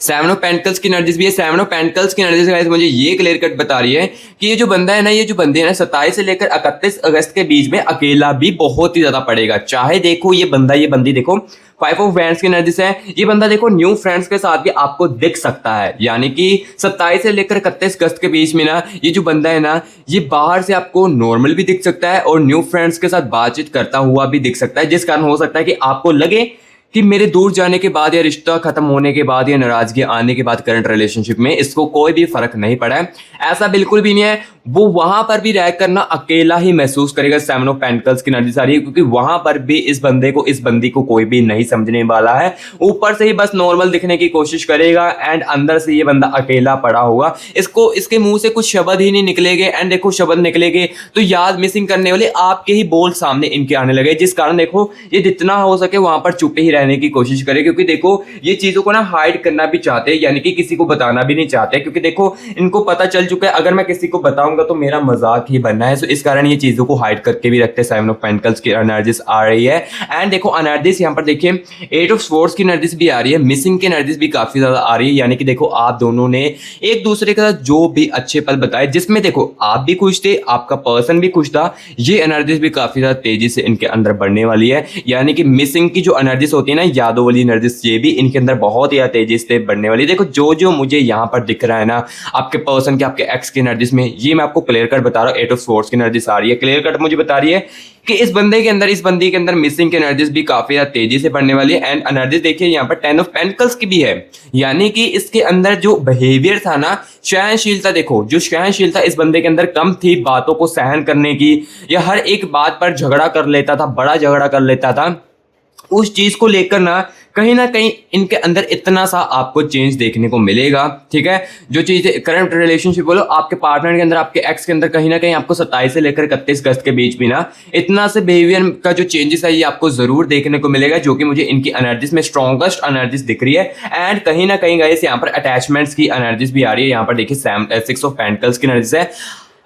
Speaker 1: सेवन ऑफ पेंटिकल्स की एनर्जीज भी है। सेवन ऑफ पेंटिकल्स की एनर्जीज गाइस मुझे ये क्लियर कट बता रही है कि ये जो बंदा है ना, ये जो बंदे है ना, 27 से लेकर 31 अगस्त के बीच में अकेला भी बहुत ही ज्यादा पड़ेगा। चाहे देखो ये बंदा, ये बंदी देखो 5 ऑफ वैंड्स की एनर्जीज है। ये बंदा देखो न्यू फ्रेंड्स के साथ भी आपको दिख सकता है, यानी कि 27 से लेकर 31 अगस्त के बीच में ना ये जो बंदा है ना, ये बाहर से आपको नॉर्मल भी दिख सकता है और न्यू फ्रेंड्स के साथ बातचीत करता हुआ भी दिख सकता है, जिस कारण हो सकता है कि आपको लगे कि मेरे दूर जाने के बाद या रिश्ता खत्म होने के बाद या नाराजगी आने के बाद करंट रिलेशनशिप में इसको कोई भी फर्क नहीं पड़ा है। ऐसा बिल्कुल भी नहीं है, वो वहां पर भी रह करना अकेला ही महसूस करेगा। सेवन ऑफ पेंटिकल्स की एनर्जी आ रही है क्योंकि वहां पर भी इस बंदे को, इस बंदी को कोई भी नहीं समझने वाला है। ऊपर से ही बस नॉर्मल दिखने की कोशिश करेगा एंड अंदर से ये बंदा अकेला पड़ा होगा। इसको, इसके मुंह से कुछ शब्द ही नहीं निकलेंगे एंड देखो शब्द निकलेंगे तो याद मिसिंग करने वाले आपके ही बोल सामने इनके आने लगे, जिस कारण देखो ये जितना हो सके वहां पर चुप ही रहने की कोशिश करे, क्योंकि देखो ये चीजों को ना हाइड करना भी चाहते हैं, यानी कि किसी को बताना भी नहीं चाहते, क्योंकि देखो इनको पता चल चुका है अगर मैं किसी को बताऊंगा तो मेरा मजाक ही बनना है। सो इस कारण ये चीजों को हाइड करके भी रखते हैं। सेवन ऑफ पेंटिकल्स की एनर्जीज आ रही है एंड देखो एनर्जीज यहाँ पर देखिए 8 ऑफ स्वॉर्ड्स की एनर्जीज भी आ रही है, मिसिंग की एनर्जीज भी काफी ज्यादा आ रही है, यानी कि देखो आप दोनों ने एक दूसरे के साथ जो भी अच्छे पल बताए जिसमें देखो आप भी खुश थे, आपका पर्सन भी खुश था, ये एनर्जीज भी काफी ज्यादा तेजी से इनके अंदर बढ़ने वाली है। यानी कि मिसिंग की जो एनर्जीज होती है ना, यादों वाली एनर्जीज, ये भी इनके अंदर बहुत ही तेजी से बढ़ने वाली है। देखो जो जो मुझे यहाँ पर दिख रहा है ना आपके पर्सन के, आपके एक्स की एनर्जीज में, ये मैं आपको क्लियर कट बता रहा हूँ। 8 ऑफ स्वॉर्ड्स की एनर्जीज आ रही है, क्लियर कट मुझे बता रही है कि इस बंदे के अंदर, इस बंदी के अंदर मिसिंग की एनर्जीज भी काफी ज्यादा तेजी से बढ़ने वाली है। एंड एनर्जीज देखिए यहाँ पर 10 ऑफ पेंटिकल्स की भी है, यानी कि इसके अंदर जो बिहेवियर था ना, सहनशीलता, देखो जो सहनशीलता इस बंदे के अंदर कम थी बातों को सहन करने की, या हर एक बात पर झगड़ा कर लेता था, बड़ा झगड़ा कर लेता था, उस चीज को लेकर ना कहीं इनके अंदर इतना सा आपको चेंज देखने को मिलेगा। ठीक है, जो चीज करंट रिलेशनशिप बोलो आपके पार्टनर के अंदर, आपके एक्स के अंदर कहीं ना कहीं आपको 27 से लेकर 31 अगस्त के बीच में ना इतना से बिहेवियर का जो चेंजेस है ये आपको जरूर देखने को मिलेगा, जो कि मुझे इनकी एनर्जीज में स्ट्रॉन्गेस्ट एनर्जीज दिख रही है। एंड कहीं ना कहीं गाइस यहाँ पर अटैचमेंट्स की एनर्जीज भी आ रही है। यहाँ पर देखिए 6 ऑफ पेंटिकल्स की एनर्जीज है,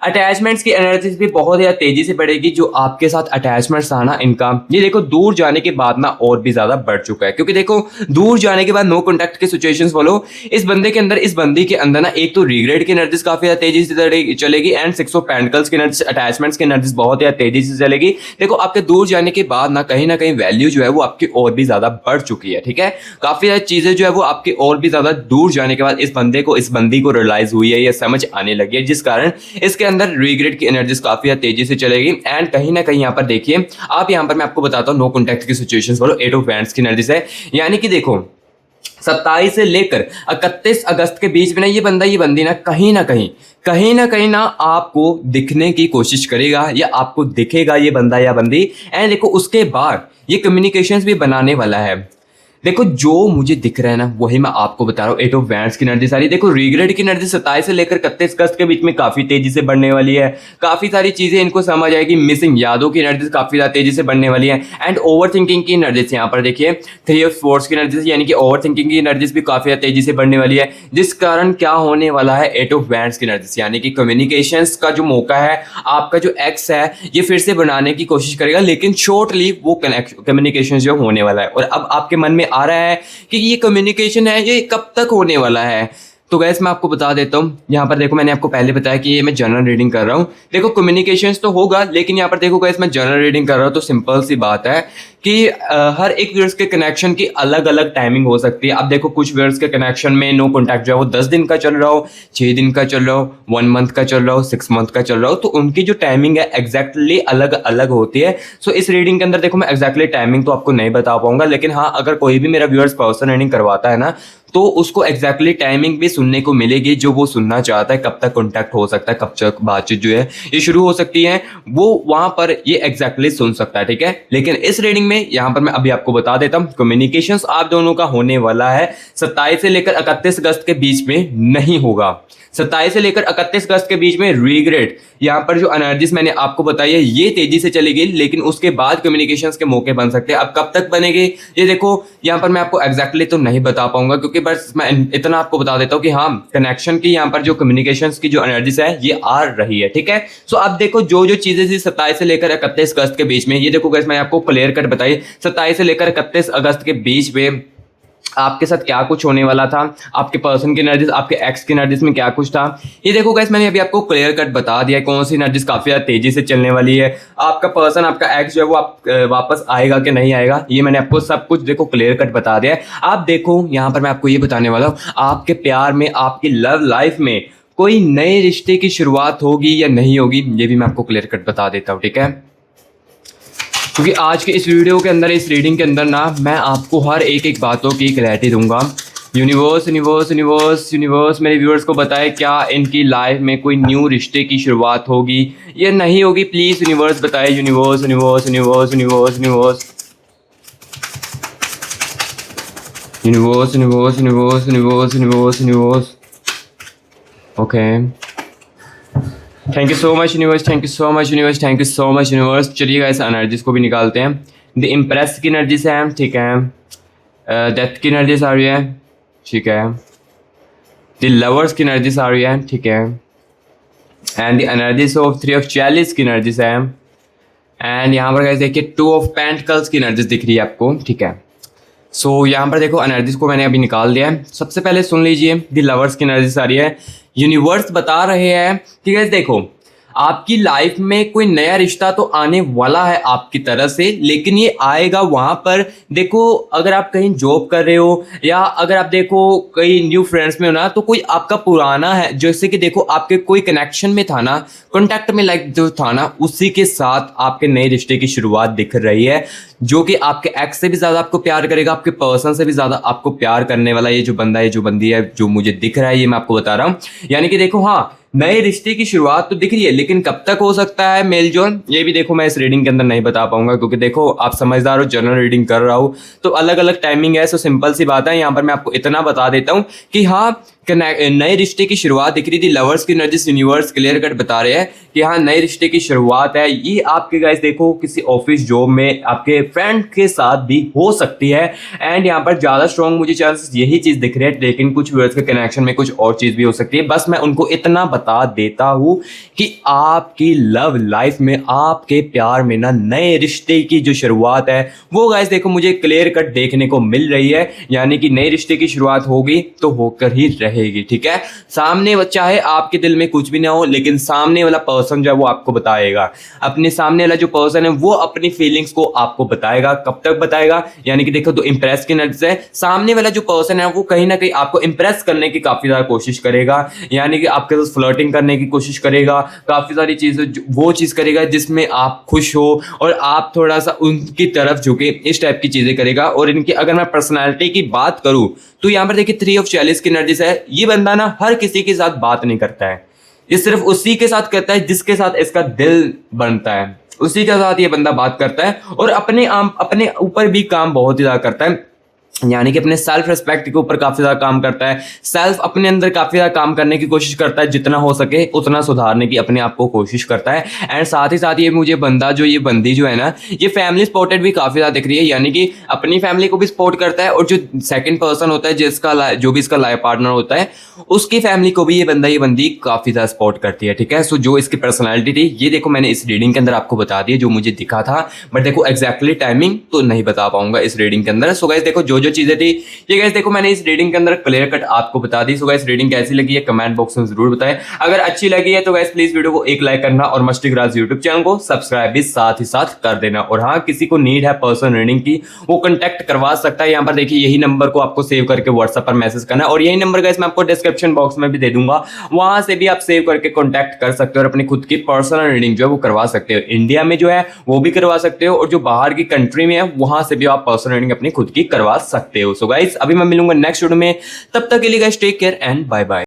Speaker 1: अटैचमेंट्स की एनर्जीज भी बहुत ज्यादा तेजी से बढ़ेगी। जो आपके साथ अटैचमेंट्स था ना इनका, ये देखो दूर जाने के बाद ना और भी ज्यादा बढ़ चुका है, क्योंकि देखो दूर जाने के बाद नो कॉन्टैक्ट की सिचुएशंस बोलो इस बंदे के अंदर, इस बंदी के अंदर ना एक तो रिग्रेट की एनर्जीज काफी ज्यादा तेजी से चलेगी एंड 6 ऑफ पेंटिकल्स की एनर्जीज, अटैचमेंट्स की एनर्जीज बहुत ज्यादा तेजी से चलेगी। देखो आपके दूर जाने के बाद ना कहीं वैल्यू जो है वो आपकी और भी ज्यादा बढ़ चुकी है। ठीक है, काफी ज्यादा चीजें जो है वो आपकी और भी ज्यादा दूर जाने के बाद इस बंदे को, इस बंदी को रियलाइज हुई है, ये समझ आने लगी है, जिस कारण इसके अंदर रिग्रेट की एनर्जीज काफी तेजी से चलेगी। एंड कहीं ना कहीं यहाँ पर देखिए आप, यहाँ पर मैं आपको बताता हूँ नो कॉन्टैक्ट की सिचुएशंस बोलो 8 ऑफ वैंड्स की एनर्जीज है, यानी कि देखो 27 से लेकर 31 अगस्त के बीच में ना ये बंदा, ये बंदी ना कहीं ना आपको दिखने की कोशिश करेगा या आपको दिखेगा ये बंदा या बंदी। एंड देखो उसके बाद ये कम्युनिकेशंस भी बनाने वाला है। देखो जो मुझे दिख रहा है ना वही मैं आपको बता रहा हूँ। 8 ऑफ वैंड्स की एनर्जी सारी, देखो रिग्रेट की एनर्जी 27 से लेकर 31 अगस्त के बीच में काफी तेजी से बढ़ने वाली है। काफी सारी चीजें इनको समझ आएगी। मिसिंग यादों की एनर्जी काफी ज्यादा तेजी से बढ़ने वाली है। एंड ओवर थिंकिंग की एनर्जीज यहाँ पर देखिए 3 ऑफ स्वॉर्ड्स की एनर्जीज, यानी कि ओवर थिंकिंग की एनर्जीज भी काफी ज्यादा तेजी से बढ़ने वाली है, जिस कारण क्या होने वाला है 8 ऑफ वैंड्स की एनर्जीज, यानी कि कम्युनिकेशंस का जो मौका है आपका जो एक्स है ये फिर से बनाने की कोशिश करेगा, लेकिन शॉर्टली वो कम्युनिकेशन जो होने वाला है। और अब आपके मन में आ रहा है कि ये कम्युनिकेशन है ये कब तक होने वाला है, तो गैस मैं आपको बता देता हूँ। यहाँ पर देखो मैंने आपको पहले बताया कि ये मैं जनरल रीडिंग कर रहा हूँ। देखो कम्युनिकेशंस तो होगा, लेकिन यहाँ पर देखो गैस मैं जनरल रीडिंग कर रहा हूँ, तो सिंपल सी बात है कि हर एक व्यूअर्स के कनेक्शन की अलग अलग टाइमिंग हो सकती है। अब देखो कुछ व्यूअर्स के कनेक्शन में नो कॉन्टैक्ट जो है वो 10 दिन का चल रहा हो, 6 दिन का चल रहा हो, 1 मंथ का चल रहा हो, 6 मंथ का चल रहा हो, तो उनकी जो टाइमिंग है एग्जैक्टली अलग अलग होती है। सो इस रीडिंग के अंदर देखो मैं एग्जैक्टली टाइमिंग तो आपको नहीं बता पाऊंगा, लेकिन हाँ अगर कोई भी मेरा व्यूअर्स पर्सन रीडिंग करवाता है ना तो उसको एग्जैक्टली टाइमिंग भी सुनने को मिलेगी जो वो सुनना चाहता है, कब तक कॉन्टैक्ट हो सकता है, कब तक बातचीत जो है ये शुरू हो सकती है, वो वहां पर ये एग्जैक्टली सुन सकता है। ठीक है, लेकिन इस रीडिंग में यहाँ पर मैं अभी आपको बता देता हूँ कम्युनिकेशंस आप दोनों का होने वाला है 27 से लेकर 31 अगस्त के बीच में नहीं होगा। 27 से लेकर 31 अगस्त के बीच में रिग्रेट, यहाँ पर जो एनर्जीज मैंने आपको बताई है ये तेजी से चलेगी, लेकिन उसके बाद कम्युनिकेशंस के मौके बन सकते हैं। अब कब तक बनेंगे ये देखो यहाँ पर मैं आपको एग्जैक्टली तो नहीं बता पाऊंगा, क्योंकि बस मैं इतना आपको बता देता हूँ कि हाँ कनेक्शन की यहाँ पर जो कम्युनिकेशंस की जो एनर्जीज है ये आ रही है। ठीक है, सो अब देखो जो जो चीजें थी 27 से लेकर 31 अगस्त के बीच में, ये देखो गाइस मैंने आपको क्लियर कट बताई 27 से लेकर 31 अगस्त के बीच में आपके साथ क्या कुछ होने वाला था, आपके पर्सन की एनर्जीज, आपके एक्स की एनर्जीज में क्या कुछ था। ये देखो गाइस, मैंने अभी आपको क्लियर कट बता दिया है कौन सी एनर्जीज काफी ज्यादा तेजी से चलने वाली है। आपका पर्सन, आपका एक्स जो है वो आप वापस आएगा कि नहीं आएगा, ये मैंने आपको सब कुछ देखो क्लियर कट बता दिया है। आप देखो यहाँ पर मैं आपको ये बताने वाला हूँ, आपके प्यार में, आपकी लव लाइफ में कोई नए रिश्ते की शुरुआत होगी या नहीं होगी, ये भी मैं आपको क्लियर कट बता देता हूँ, ठीक है। क्योंकि आज के इस वीडियो के अंदर, इस रीडिंग के अंदर ना, मैं आपको हर एक बातों की क्लैरिटी दूंगा। यूनिवर्स यूनिवर्स यूनिवर्स यूनिवर्स मेरे व्यूअर्स को बताए क्या इनकी लाइफ में कोई न्यू रिश्ते की शुरुआत होगी या नहीं होगी। प्लीज यूनिवर्स बताए, universe universe universe universe universe universe universe universe universe universe universe. Okay, thank you so much universe, thank you so much universe, thank you so much universe. चलिए गाइस, एनर्जीज को भी निकालते हैं। द इम्प्रेस की एनर्जी से है, ठीक है। डेथ की एनर्जीज आ रही है, ठीक है। द लवर्स की एनर्जीज आ रही है, ठीक है। And the energies of three of chalice की एनर्जीज है। एंड यहाँ पर गाइस देखिए, टू ऑफ पेंटिकल्स की एनर्जीज दिख रही है आपको, ठीक है। सो यहाँ पर देखो, एनर्जीज को मैंने अभी निकाल दिया है। सबसे पहले सुन लीजिए, द लवर्स की एनर्जीज आ रही है। यूनिवर्स बता रहे हैं कि गाइस देखो, आपकी लाइफ में कोई नया रिश्ता तो आने वाला है आपकी तरफ से, लेकिन ये आएगा वहां पर देखो, अगर आप कहीं जॉब कर रहे हो या अगर आप देखो कई न्यू फ्रेंड्स में हो ना, तो कोई आपका पुराना है, जैसे कि देखो आपके कोई कनेक्शन में था ना, कॉन्टैक्ट में लाइक जो था ना, उसी के साथ आपके नए रिश्ते की शुरुआत दिख रही है, जो कि आपके एक्स से भी ज्यादा आपको प्यार करेगा, आपके पर्सन से भी ज्यादा आपको प्यार करने वाला ये जो बंदा है, जो बंदी है, जो मुझे दिख रहा है, ये मैं आपको बता रहा हूँ। यानी कि देखो, हाँ, नए रिश्ते की शुरुआत तो दिख रही है, लेकिन कब तक हो सकता है मेल जोल, ये भी देखो मैं इस रीडिंग के अंदर नहीं बता पाऊंगा, क्योंकि देखो आप समझदार हो, जनरल रीडिंग कर रहा हूँ तो अलग अलग टाइमिंग है। सो सिंपल सी बात है, यहाँ पर मैं आपको इतना बता देता हूँ कि हाँ, नए रिश्ते की शुरुआत दिख रही थी। लवर्स की एनर्जीज यूनिवर्स क्लियर कट बता रहे हैं कि हाँ, नए रिश्ते की शुरुआत है। ये आपके गाइस देखो किसी ऑफिस जॉब में आपके फ्रेंड के साथ भी हो सकती है। एंड यहाँ पर ज्यादा स्ट्रॉन्ग मुझे चांसेस यही चीज दिख रही है, लेकिन कुछ व्यूअर्स के कनेक्शन में कुछ और चीज भी हो सकती है। बस मैं उनको इतना बता देता हूँ कि आपकी लव लाइफ में, आपके प्यार में ना, नए रिश्ते की जो शुरुआत है वो गाइस देखो मुझे क्लियर कट देखने को मिल रही है। यानी कि नए रिश्ते की शुरुआत होगी तो होकर ही रहेगी, ठीक है। सामने चाहे आपके दिल में कुछ भी ना हो, लेकिन सामने वाला पर्सन जो है वो आपको बताएगा। अपने सामने वाला जो पर्सन है वो अपनी फीलिंग्स को आपको बताएगा। कब तक बताएगा? यानी कि देखो, तो इम्प्रेस की नजर से सामने वाला जो पर्सन है वो कहीं ना कहीं आपको इम्प्रेस करने की काफी ज्यादा कोशिश करेगा, यानी कि आपके साथ फ्लर्टिंग करने की कोशिश करेगा, काफी सारी चीजें वो चीज करेगा जिसमें आप खुश हो और आप थोड़ा सा उनकी तरफ झुके, इस टाइप की चीजें करेगा। और इनकी अगर मैं पर्सनालिटी की बात करूं तो यहाँ पर देखिए, थ्री ऑफ चैलिस की एनर्जी है। ये बंदा ना हर किसी के साथ बात नहीं करता है, ये सिर्फ उसी के साथ करता है जिसके साथ इसका दिल बनता है, उसी के साथ ये बंदा बात करता है। और अपने ऊपर भी काम बहुत ही ज्यादा करता है, यानी कि अपने सेल्फ रिस्पेक्ट के ऊपर काफी ज्यादा काम करता है। सेल्फ अपने अंदर काफी ज्यादा काम करने की कोशिश करता है, जितना हो सके उतना सुधारने की अपने आप को कोशिश करता है। एंड साथ ही साथ ये मुझे बंदा जो, ये बंदी जो है ना, ये फैमिली सपोर्टेड भी काफी ज्यादा दिख रही है, यानी कि अपनी फैमिली को भी सपोर्ट करता है। और जो सेकंड पर्सन होता है, जिसका जो भी इसका लाइफ पार्टनर होता है, उसकी फैमिली को भी ये बंदी काफी ज्यादा सपोर्ट करती है, ठीक है। सो जो इसकी पर्सनैलिटी थी, ये देखो मैंने इस रीडिंग के अंदर आपको बता दिया जो मुझे दिखा था, बट देखो एग्जैक्टली टाइमिंग तो नहीं बता पाऊंगा इस रीडिंग के अंदर। सो गाइस देखो, जो चीजें थी ये गाइस देखो मैंने इस रीडिंग के अंदर क्लियर कट आपको बता दी। सो गाइस रीडिंग कैसी लगी है कमेंट बॉक्स में जरूर बताएं। अगर अच्छी लगी है तो गाइस प्लीज वीडियो को एक लाइक करना और मस्ती ग्रास यूट्यूब चैनल को सब्सक्राइब भी साथ ही साथ कर देना। और हाँ, किसी को नीड है पर्सनल रीडिंग की, वो कांटेक्ट करवा सकता है। यहाँ पर देखिए, यही नंबर को आपको सेव करके व्हाट्सएप पर मैसेज करना है, और यही नंबर गाइस मैं आपको डिस्क्रिप्शन बॉक्स में भी दे दूंगा, वहां से भी आप सेव करके कॉन्टैक्ट कर सकते हो और अपनी खुद की पर्सनल रीडिंग जो है वो करवा सकते हो। इंडिया में जो है वो भी करवा सकते हो, और जो बाहर की कंट्री में है वहां से भी आप पर्सनल रीडिंग अपनी खुद की करवा सकते हो। सो गाइस अभी मैं मिलूंगा नेक्स्ट वीडियो में, तब तक के लिए guys take care and bye bye.